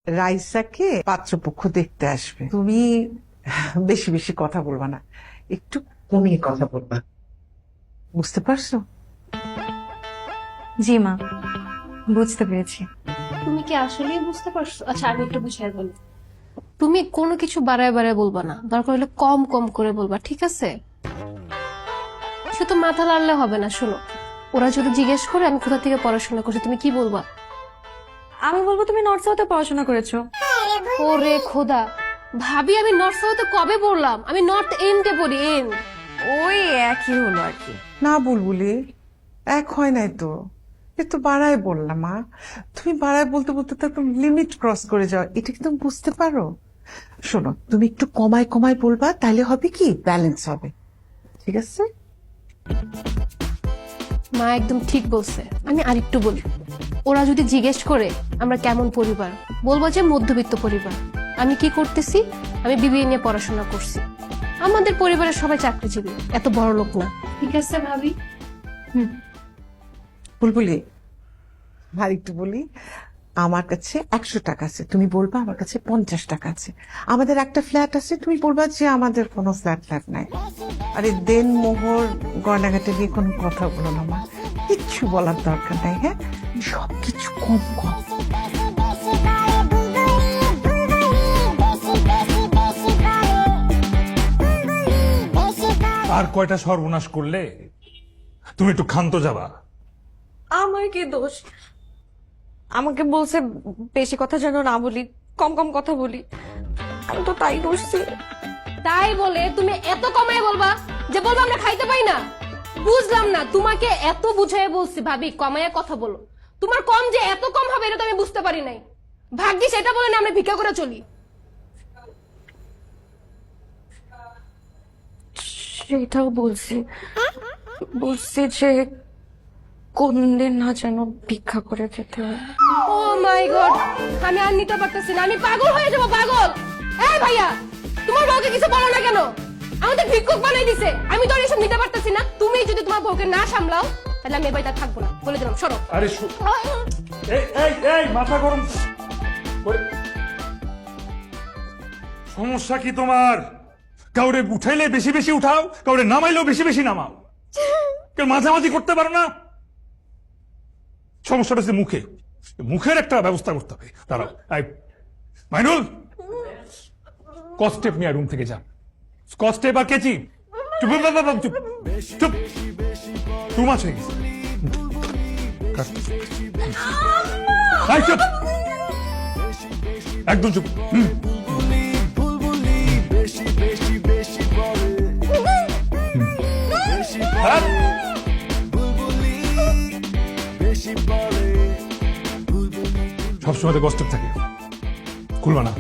রাইসাকে পাত্রপক্ষ দেখতে আসবে, তুমি বেশি বেশি কথা বলবা না, একটু কমিয়ে কথা বলবা, বুঝতে পারছো? জি মা, বুঝতে পেরেছি। তুমি কি আসলেই বুঝতে পারছো? আচ্ছা আমি একটু বুঝাই বলি। তুমি কোনো কিছু বাড়ায় বাড়ায় বলবা না, দরকার হলে কম কম করে বলবা, ঠিক আছে? শুধু মাথা লাড়লে হবে না। শোনো, ওরা যদি জিজ্ঞেস করে আমি কোথা থেকে পড়াশোনা করছি, তুমি কি বলবা? আমি বলবো তুমি নর্থ সাউথে পড়াশোনা করেছো। ওরে খোদা, ভাবি আমি নর্থ সাউথে কবে পড়লাম? আমি নর্থ এন্ডে পড়ি, এন্ড। ওই একই হলো আর কি। না বুলবুলি, এক হয় নাই তো, এ তো বাড়ায় বললাম মা। তুমি বাড়ায় বলতে বলতে তো একদম লিমিট ক্রস করে যাও, এটা কি তুমি বুঝতে পারো? শোনো, তুমি একটু কমায় কমায় বলবা, তাহলে হবে কি ব্যালেন্স হবে, ঠিক আছে? মা একদম ঠিক বলছে। আমি আরেকটু বলি, ওরা যদি জিজ্ঞেস করে আমরা কেমন পরিবার, বলবো যে মধ্যবিত্ত পরিবার। আমি কি করতেছি? আমি বিবিএ নিয়ে পড়াশোনা করছি। আমাদের পরিবারের সবাই চাকরিজীবী, এত বড় লোক না। ঠিক আছে ভাবি? বুলবুলি, আর একটু বলি, আমার কাছে 100 টাকা আছে, তুমি বলবা আমার কাছে 50 টাকা আছে। আমাদের একটা ফ্ল্যাট আছে, তুমি বলবা যে আমাদের কোনো ফ্ল্যাট নাই। আরে দেন মোহর গয়নাঘাটে নিয়ে কোনো কথা বলো না মা, কিচ্ছু বলার দরকার নাই। হ্যাঁ, সবকিছু কম কম। আর কয়টা সর্বনাশ করলে তুমি একটু ক্ষান্ত যাবা? আমার কি দোষ? আমাকে বলছে বেশি কথা যেন না বলি, কম কম কথা বলি, আমি তো তাই করছি। তাই বলে তুমি এত কমায় বলবা যে বলবো আমরা খাইতে পাই না? বুঝলাম না, তোমাকে এত বুঝাই বলছি ভাবি কমায় কথা বলো। তোমার কম যে এত কম হবে এটা তো আমি বুঝতে পারি নাই। ভাগ্যিস এটা বলে না আমরা ভিক্ষা করে চলি। সেটাও বলছি, বলছি যে কোন দিন না যেন ভিক্ষা করে খেতে হয়। ও মাই গড, আমি আর নিতে পারতেছি না, আমি পাগল হয়ে যাবো, পাগল। এই ভাইয়া, তোমার বউকে কিছু বলো না কেন? আমাদের ভিক্ষুক বানাই দিছে, আমি তো আর এসব নিতে পারতেছি না। তুমি যদি তোমার বউকে না সামলাও তাহলে আমি এই বাড়িতে থাকবো না, বলে দিলাম। সরো। আরে এই এই এই মাথা গরম সমস্যা কি তোমার? কাউরে উঠাইলে বেশি বেশি উঠাও, কাউরে নামাইলেও বেশি বেশি নামাও, কেউ মাঝামাঝি করতে পারো না। সমস্যাটা হচ্ছে মুখে, মুখের একটা ব্যবস্থা করতে হবে। দাঁড়াও, মাইনুল, স্কচটেপ নিয়ে রুম থেকে যান। স্কচটেপ আর কেচি। চুপ চুপ চুপ, টু মাছ হয়ে গেছে। চুপ, একদম চুপ। সবসময় তো কষ্ট থাকে, খুলবা না।